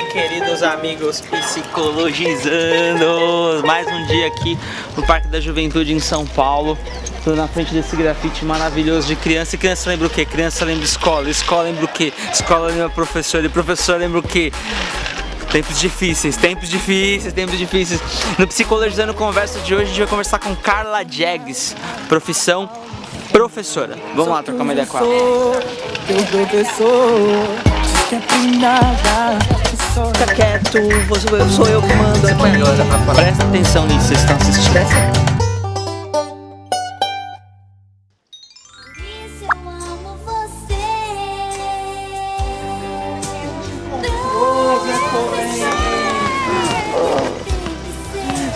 queridos amigos psicologizando. Mais um dia aqui no Parque da Juventude em São Paulo. Tô na frente desse grafite maravilhoso de criança. E criança lembra o quê? Criança lembra escola. Escola lembra o quê? Escola lembra professor. E professor lembra o quê? Tempos difíceis, tempos difíceis, tempos difíceis. No Psicologizando Conversa de hoje a gente vai conversar com Carla Jagues, profissão professora. Vamos lá trocar uma ideia com ela. Teu professor, quer nada. Fica quieto, sou eu que mando. Presta atenção nisso, vocês estão assistindo.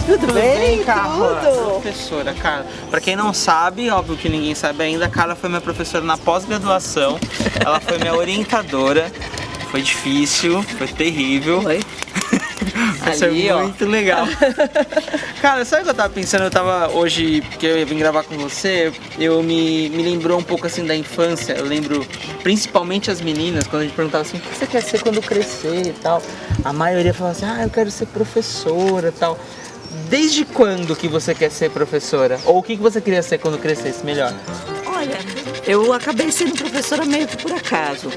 Tudo bem, Carla? Tudo. Professora, Carla. Pra quem não sabe, óbvio que ninguém sabe ainda, a Carla foi minha professora na pós-graduação. Ela foi minha orientadora. Foi difícil, foi terrível. Foi? Foi muito legal. Cara, sabe o que eu tava pensando? Eu tava hoje, que eu vim gravar com você, me lembrou um pouco assim da infância. Eu lembro principalmente as meninas, quando a gente perguntava assim, o que você quer ser quando crescer e tal. A maioria falava assim, eu quero ser professora e tal. Desde quando que você quer ser professora? Ou o que você queria ser quando crescesse melhor? Olha, eu acabei sendo professora meio que por acaso.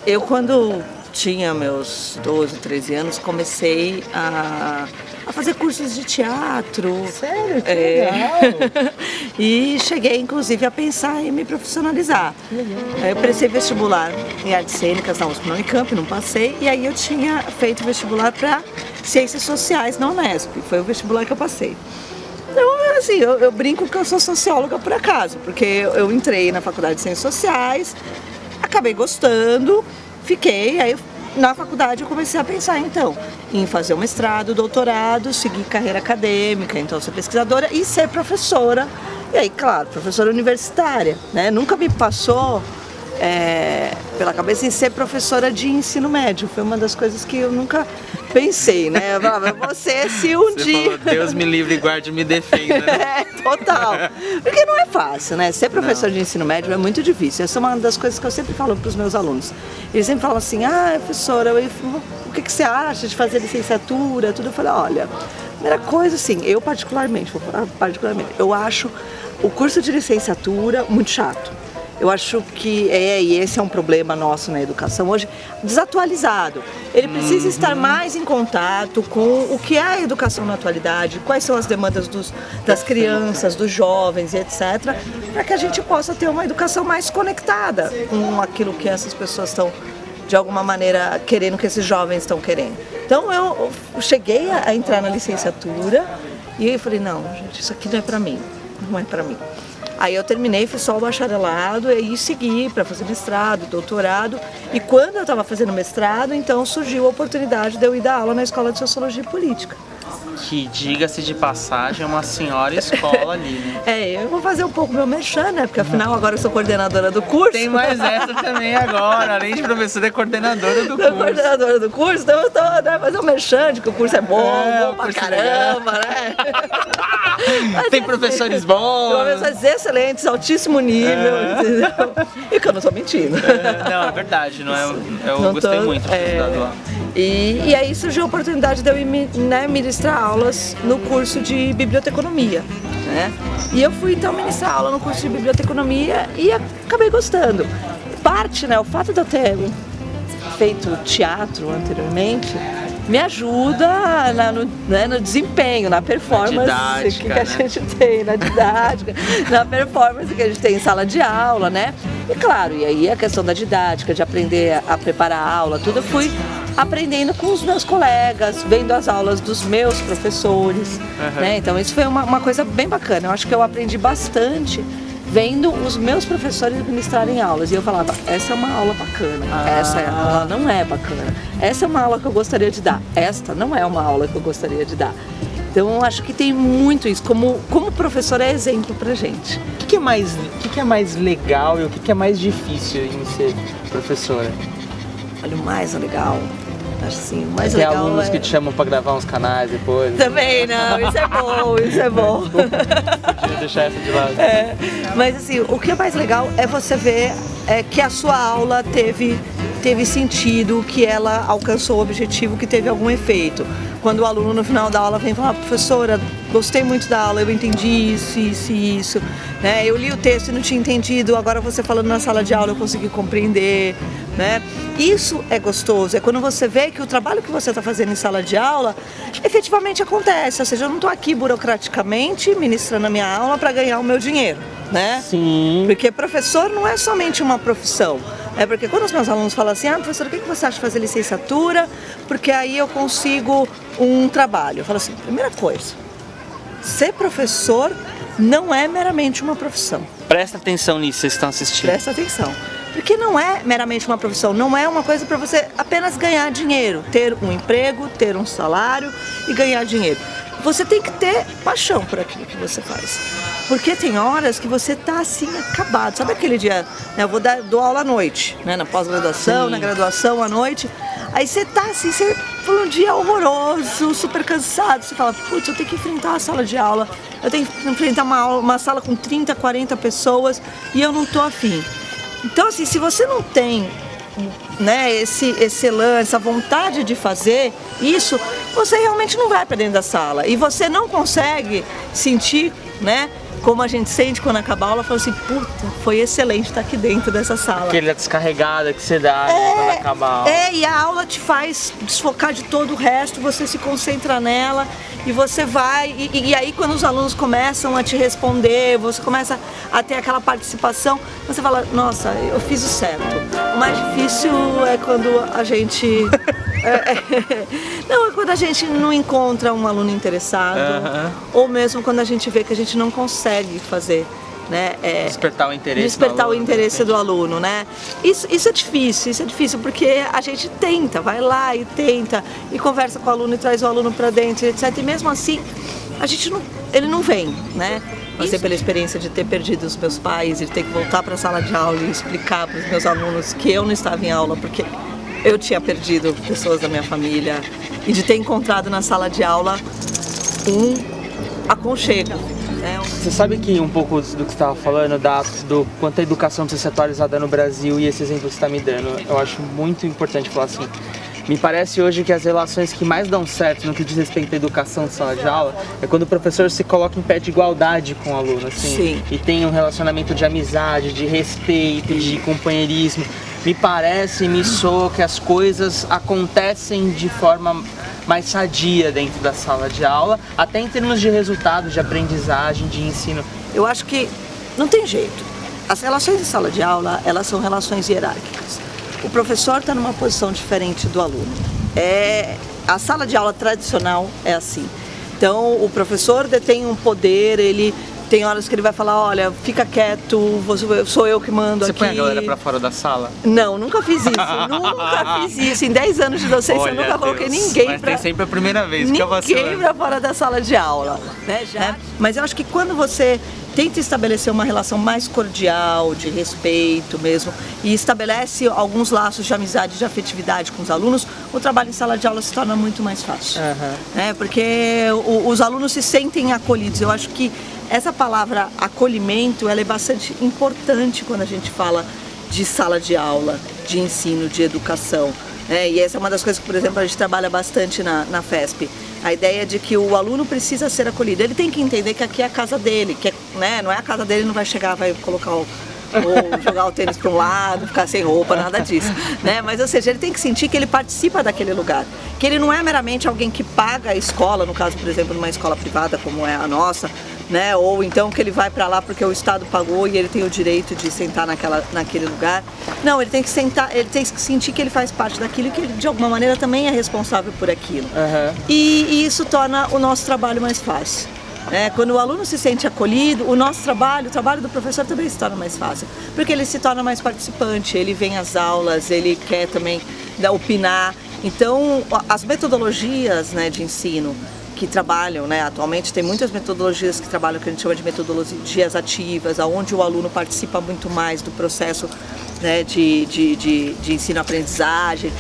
Eu quando tinha meus 12, 13 anos, comecei a fazer cursos de teatro. Sério? Que legal! E cheguei, inclusive, a pensar em me profissionalizar. Eu prestei vestibular em artes cênicas na USP, na Unicamp, não passei. E aí eu tinha feito vestibular para Ciências Sociais na Unesp. Foi o vestibular que eu passei. Então, assim, eu brinco que eu sou socióloga por acaso, porque eu entrei na Faculdade de Ciências Sociais, acabei gostando, fiquei, aí na faculdade eu comecei a pensar então em fazer um mestrado, doutorado, seguir carreira acadêmica, então ser pesquisadora e ser professora. E aí, claro, professora universitária, né? Nunca me passou pela cabeça em ser professora de ensino médio. Foi uma das coisas que eu nunca pensei, né? Eu falava, você se um Você dia... falou, Deus me livre, guarde e me defenda, né? Total. Porque não é fácil, né? Ser professor de ensino médio é muito difícil. Essa é uma das coisas que eu sempre falo para os meus alunos. Eles sempre falam assim, professora, o que você acha de fazer licenciatura? Tudo. Eu falei, olha, primeira coisa, assim, eu particularmente, eu acho o curso de licenciatura muito chato. Eu acho que e esse é um problema nosso na educação hoje, desatualizado. Ele precisa estar mais em contato com o que é a educação na atualidade, quais são as demandas das crianças, dos jovens e etc., para que a gente possa ter uma educação mais conectada com aquilo que essas pessoas estão, de alguma maneira, querendo, que esses jovens estão querendo. Então eu cheguei a entrar na licenciatura e eu falei, não, gente, isso aqui não é para mim, não é para mim. Aí eu terminei, fiz só o bacharelado e aí segui para fazer mestrado, doutorado. E quando eu estava fazendo mestrado, então surgiu a oportunidade de eu ir dar aula na Escola de Sociologia e Política. Que, diga-se de passagem, é uma senhora escola ali, né? Eu vou fazer um pouco meu merchan, né? Porque afinal agora eu sou coordenadora do curso. Tem mais essa também agora, além de professora, é coordenadora do curso. Coordenadora do curso, então eu tô, né, fazer um merchan de que o curso é bom, bom pra caramba, né? Tem professores bons. Professores excelentes, altíssimo nível, entendeu? E que eu não tô mentindo. Não, é verdade, não é? Eu gostei muito de ter estudado lá. E aí surgiu a oportunidade de eu ir ministrar aulas no curso de biblioteconomia, né? E eu fui então ministrar aula no curso de biblioteconomia e acabei gostando. Parte, né, o fato de eu ter feito teatro anteriormente me ajuda no desempenho, na performance didática, que a gente tem, na didática, na performance que a gente tem em sala de aula, né? E claro, e aí a questão da didática, de aprender a preparar a aula, tudo eu fui aprendendo com os meus colegas, vendo as aulas dos meus professores, né? Então isso foi uma coisa bem bacana. Eu acho que eu aprendi bastante vendo os meus professores ministrarem aulas. E eu falava, essa é uma aula bacana, essa aula não é bacana, essa é uma aula que eu gostaria de dar, esta não é uma aula que eu gostaria de dar. Então eu acho que tem muito isso, como professor é exemplo pra gente. O que é mais legal e o que é mais difícil em ser professora? Olha, o mais legal Assim, o mais Tem legal alunos que te chamam pra gravar uns canais depois. Também não, isso é bom, isso é bom. Podia deixar essa de lado. Mas assim, o que é mais legal é você ver que a sua aula teve sentido, que ela alcançou o objetivo, que teve algum efeito. Quando o aluno no final da aula vem falar, professora, gostei muito da aula, eu entendi isso, isso e isso, né? Eu li o texto e não tinha entendido, agora você falando na sala de aula eu consegui compreender, né? Isso é gostoso, é quando você vê que o trabalho que você está fazendo em sala de aula efetivamente acontece, ou seja, eu não estou aqui burocraticamente ministrando a minha aula para ganhar o meu dinheiro, né? Sim. Porque professor não é somente uma profissão. É porque quando os meus alunos falam assim, professor, o que você acha de fazer licenciatura? Porque aí eu consigo um trabalho. Eu falo assim, primeira coisa, ser professor não é meramente uma profissão. Presta atenção nisso, vocês estão assistindo. Presta atenção. Porque não é meramente uma profissão, não é uma coisa para você apenas ganhar dinheiro, ter um emprego, ter um salário e ganhar dinheiro. Você tem que ter paixão por aquilo que você faz. Porque tem horas que você tá assim, acabado. Sabe aquele dia, né, eu dou aula à noite, né, na pós-graduação, na graduação à noite. Aí você tá assim, você foi um dia horroroso, super cansado. Você fala, putz, eu tenho que enfrentar a sala de aula. Eu tenho que enfrentar uma sala com 30, 40 pessoas e eu não tô afim. Então assim, se você não tem, né, esse elan, essa vontade de fazer isso, você realmente não vai para dentro da sala e você não consegue sentir, né, como a gente sente quando acaba a aula, fala assim, puta, foi excelente estar aqui dentro dessa sala. Aquela descarregada que você dá quando acaba a aula. E a aula te faz desfocar de todo o resto, você se concentra nela e você vai, e aí quando os alunos começam a te responder, você começa a ter aquela participação, você fala, nossa, eu fiz o certo. O mais difícil é quando a gente... Não, é quando a gente não encontra um aluno interessado, ou mesmo quando a gente vê que a gente não consegue fazer, né? Despertar o interesse do aluno, né? Isso é difícil porque a gente tenta, vai lá e tenta, e conversa com o aluno e traz o aluno para dentro, etc. E mesmo assim, ele não vem, né? Mas pela experiência de ter perdido os meus pais, de ter que voltar para a sala de aula e explicar para os meus alunos que eu não estava em aula, porque eu tinha perdido pessoas da minha família, e de ter encontrado na sala de aula um aconchego. Você sabe que um pouco do que você estava falando, do quanto a educação precisa ser atualizada no Brasil, e esse exemplo que você está me dando, eu acho muito importante falar assim. Me parece hoje que as relações que mais dão certo no que diz respeito à educação de sala de aula é quando o professor se coloca em pé de igualdade com o aluno, assim. Sim. E tem um relacionamento de amizade, de respeito, de companheirismo. Me parece, me soa que as coisas acontecem de forma mais sadia dentro da sala de aula, até em termos de resultado, de aprendizagem, de ensino. Eu acho que não tem jeito. As relações em sala de aula, elas são relações hierárquicas. O professor está numa posição diferente do aluno. A sala de aula tradicional é assim. Então, o professor detém um poder, ele tem horas que ele vai falar, olha, fica quieto, sou eu que mando aqui. Você põe a galera pra fora da sala? Não, nunca fiz isso, nunca fiz isso. Em 10 anos de docência, eu nunca coloquei ninguém Mas tem sempre a primeira vez que eu vacilo. Ninguém pra fora da sala de aula, né? Mas eu acho que quando você tenta estabelecer uma relação mais cordial, de respeito mesmo, e estabelece alguns laços de amizade, de afetividade com os alunos, o trabalho em sala de aula se torna muito mais fácil. Né? Porque os alunos se sentem acolhidos. Eu acho que essa palavra acolhimento, ela é bastante importante quando a gente fala de sala de aula, de ensino, de educação. E essa é uma das coisas que, por exemplo, a gente trabalha bastante na FESP. A ideia de que o aluno precisa ser acolhido. Ele tem que entender que aqui é a casa dele, que né, não é a casa dele, não vai chegar, vai colocar ou jogar o tênis para um lado, ficar sem roupa, nada disso, né? Mas, ou seja, ele tem que sentir que ele participa daquele lugar, que ele não é meramente alguém que paga a escola, no caso, por exemplo, numa escola privada como é a nossa, né? Ou então que ele vai para lá porque o Estado pagou e ele tem o direito de sentar naquele lugar. Não, ele tem que sentar, ele tem que sentir que ele faz parte daquilo e que ele, de alguma maneira, também é responsável por aquilo. E isso torna o nosso trabalho mais fácil. Quando o aluno se sente acolhido, o trabalho do professor também se torna mais fácil, porque ele se torna mais participante, ele vem às aulas, ele quer também opinar. Então, as metodologias, né, de ensino que trabalham, né, atualmente tem muitas metodologias que trabalham, que a gente chama de metodologias ativas, onde o aluno participa muito mais do processo, né, de ensino-aprendizagem.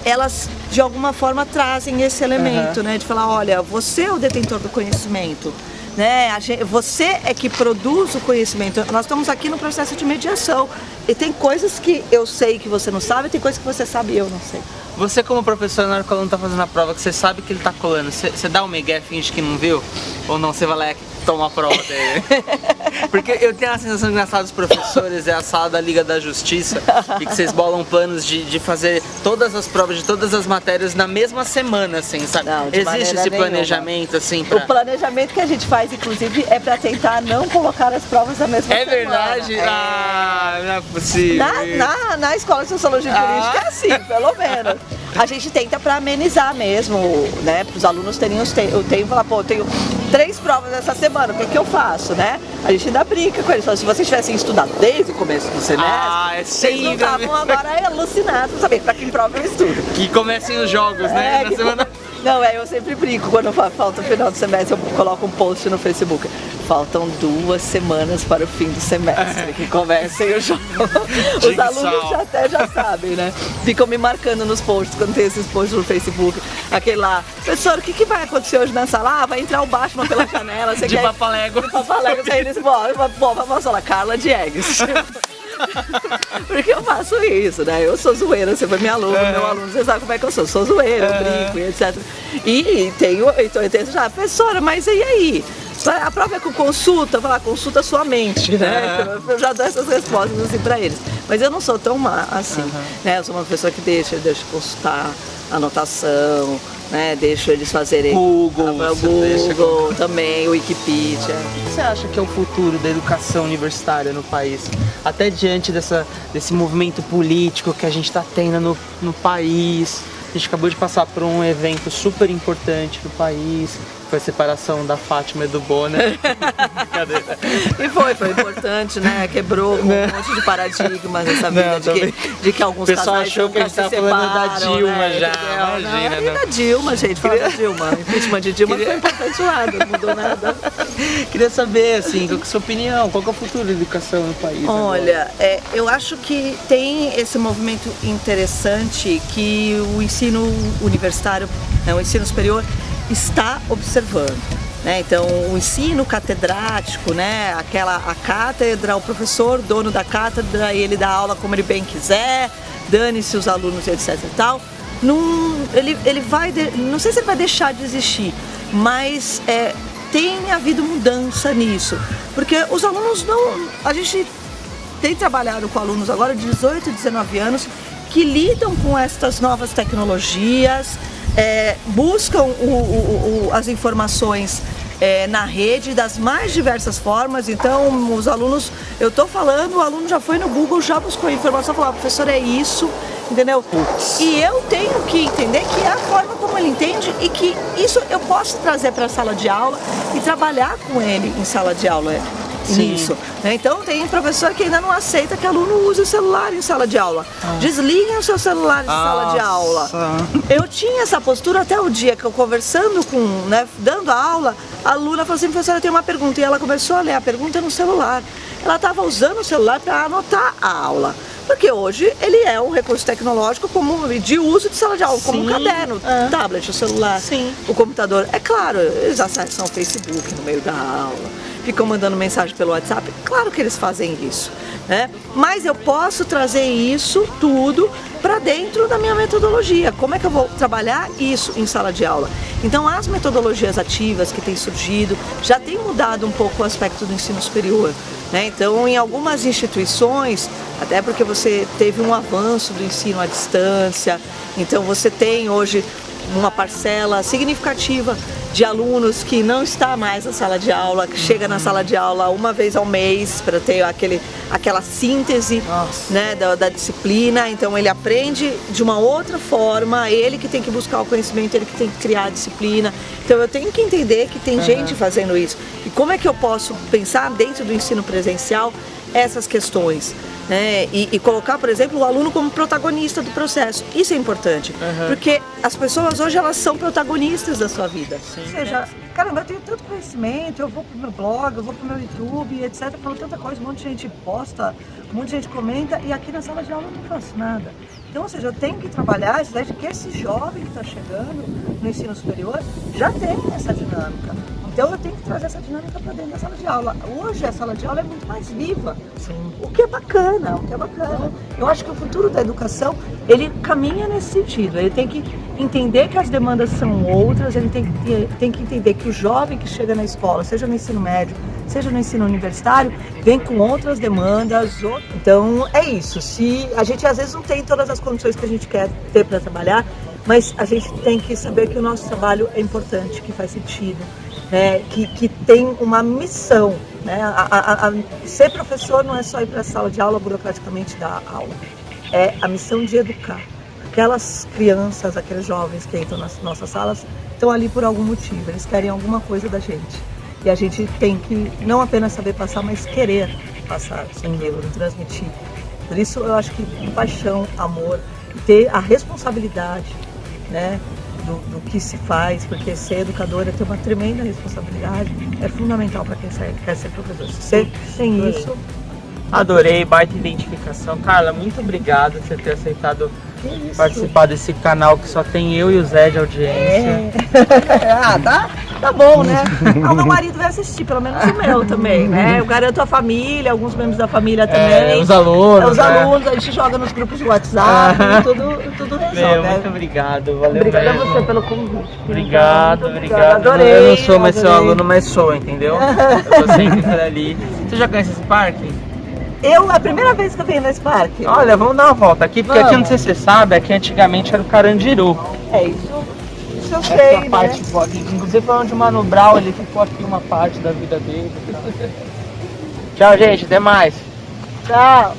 elas de alguma forma trazem esse elemento, né? De falar, olha, você é o detentor do conhecimento. Né? Você é que produz o conhecimento. Nós estamos aqui no processo de mediação e tem coisas que eu sei que você não sabe, tem coisas que você sabe e eu não sei. Você como professor, na hora que o aluno tá fazendo a prova, que você sabe que ele tá colando, você dá um migué, finge que não viu? Ou não, você vai lá e toma a prova dele? Porque eu tenho a sensação engraçada dos professores, é a sala da Liga da Justiça, e que vocês bolam planos de fazer todas as provas de todas as matérias na mesma semana, assim, sabe? Não, existe esse planejamento, assim, pra... O planejamento que a gente faz, inclusive, é para tentar não colocar as provas na mesma semana. É verdade? Ah, não é possível. Na escola de Sociologia e Política é assim, pelo menos. A gente tenta para amenizar mesmo, né? Para os alunos terem o tempo, falar, pô, eu tenho 3 provas essa semana, o que eu faço, né? A gente ainda brinca com eles, fala, se vocês tivessem estudado desde o começo do semestre, vocês não estavam agora alucinados para saber para que prova eu estudo. Que comecem os jogos, né? Na semana... Não, eu sempre brinco, quando falta o final do semestre, eu coloco um post no Facebook. Faltam 2 semanas para o fim do semestre, que comecem os jogos. Os alunos já sabem, né? Ficam me marcando nos posts, quando tem esses posts no Facebook. Aquele lá, professor, o que vai acontecer hoje na sala? Ah, vai entrar o Batman pela janela. Você de quer... Papalégua. De Papalégua, aí eles vão pra uma sala, Carla Diegues. Porque eu faço isso, né? Eu sou zoeira, você foi minha aluna, meu aluno, você sabe como é que eu sou zoeira, eu brinco, etc. E então eu tenho já, professora, mas e aí? A prova é com consulta, eu falo, consulta sua mente, né? Eu já dou essas respostas assim pra eles. Mas eu não sou tão má assim, né? Eu sou uma pessoa que deixa consultar anotação, né? Deixo eles fazerem Google também, o Wikipedia. O que você acha que é o futuro da educação universitária no país? Até diante desse movimento político que a gente está tendo no país. A gente acabou de passar por um evento super importante no país, foi a separação da Fátima e do Bonner. E foi importante, né? Quebrou um monte de paradigmas essa vida de que alguns casais achou que a gente estava falando da Dilma, né? Já. Imagina, não. Da Dilma, gente, fala da Dilma. O impeachment de Dilma foi importante lá, não mudou nada. Queria saber, assim, qual que é a sua opinião, qual que é o futuro da educação no país? Olha, eu acho que tem esse movimento interessante que o ensino universitário, o ensino superior, está observando, né? Então o ensino catedrático, né? A cátedra, o professor, dono da cátedra, ele dá aula como ele bem quiser, dane-se os alunos, etc e tal. Ele vai, não sei se ele vai deixar de existir, mas tem havido mudança nisso, porque os alunos a gente tem trabalhado com alunos agora de 18, 19 anos que lidam com estas novas tecnologias, buscam as informações na rede das mais diversas formas. Então os alunos, eu estou falando, o aluno já foi no Google, já buscou a informação, falou, professor, é isso, entendeu? E eu tenho que entender que é a forma como ele entende e que isso eu posso trazer para a sala de aula e trabalhar com ele em sala de aula. Nisso, né? Então tem professor que ainda não aceita que aluno use o celular em sala de aula. Desliguem o seu celular em sala de aula. Eu tinha essa postura até o dia que eu conversando dando a aula, a aluna falou assim, professora, eu tenho uma pergunta, e ela começou a ler a pergunta no celular. Ela estava usando o celular para anotar a aula. Porque hoje ele é um recurso tecnológico de uso de sala de aula, como um caderno, o tablet, o celular, o computador. É claro, eles acessam o Facebook no meio da aula, ficam mandando mensagem pelo WhatsApp, claro que eles fazem isso, né? Mas eu posso trazer isso tudo para dentro da minha metodologia. Como é que eu vou trabalhar isso em sala de aula? Então as metodologias ativas que têm surgido já têm mudado um pouco o aspecto do ensino superior, né? Então em algumas instituições, até porque você teve um avanço do ensino à distância, então você tem hoje uma parcela significativa de alunos que não está mais na sala de aula, que chega na sala de aula uma vez ao mês para ter aquela síntese, né, da disciplina. Então ele aprende de uma outra forma, ele que tem que buscar o conhecimento, ele que tem que criar a disciplina. Então eu tenho que entender que tem gente fazendo isso. E como é que eu posso pensar dentro do ensino presencial essas questões? Né? E colocar, por exemplo, o aluno como protagonista do processo. Isso é importante, porque as pessoas hoje elas são protagonistas da sua vida. Ou seja, caramba, eu tenho tanto conhecimento, eu vou pro meu blog, eu vou pro meu YouTube, etc. Falo tanta coisa, um monte de gente posta, um monte de gente comenta, e aqui na sala de aula eu não faço nada. Então, ou seja, eu tenho que trabalhar a ideia de que esse jovem que está chegando no ensino superior já tem essa dinâmica. Então eu tenho que trazer essa dinâmica para dentro da sala de aula. Hoje a sala de aula é muito mais viva, o que é bacana, Eu acho que o futuro da educação, ele caminha nesse sentido. Ele tem que entender que as demandas são outras, ele tem que entender que o jovem que chega na escola, seja no ensino médio, seja no ensino universitário, vem com outras demandas. Então é isso. Se a gente às vezes não tem todas as condições que a gente quer ter para trabalhar, mas a gente tem que saber que o nosso trabalho é importante, que faz sentido. Né, que tem uma missão, né? Ser professor não é só ir para a sala de aula burocraticamente dar aula, é a missão de educar. Aquelas crianças, aqueles jovens que entram nas nossas salas estão ali por algum motivo, eles querem alguma coisa da gente. E a gente tem que não apenas saber passar, mas querer passar aquilo, transmitir. Por isso eu acho que paixão, amor, ter a responsabilidade, né? Do que se faz, porque ser educador é ter uma tremenda responsabilidade, é fundamental para quem quer ser professor. Se você tem isso... Adorei, baita identificação. Carla, muito obrigado por você ter aceitado participar desse canal que só tem eu e o Zé de audiência. Tá bom, né? O meu marido vai assistir, pelo menos o meu também, né? Eu garanto a família, alguns membros da família também. Os alunos. Os alunos, a gente joga nos grupos de WhatsApp, tudo resolve. Muito obrigado, valeu. Obrigada a você pelo convite. Obrigado. Adorei. Eu não sou mais seu aluno, mas sou, entendeu? Eu tô sempre por ali. Você já conhece esse parque? É a primeira vez que eu venho nesse parque. Olha, vamos dar uma volta aqui, porque aqui, não sei se você sabe, aqui antigamente era o Carandiru. É isso. Isso eu sei, né? Parte, inclusive foi onde o Mano Brown, ele ficou aqui uma parte da vida dele. Tchau, gente, até mais. Tchau.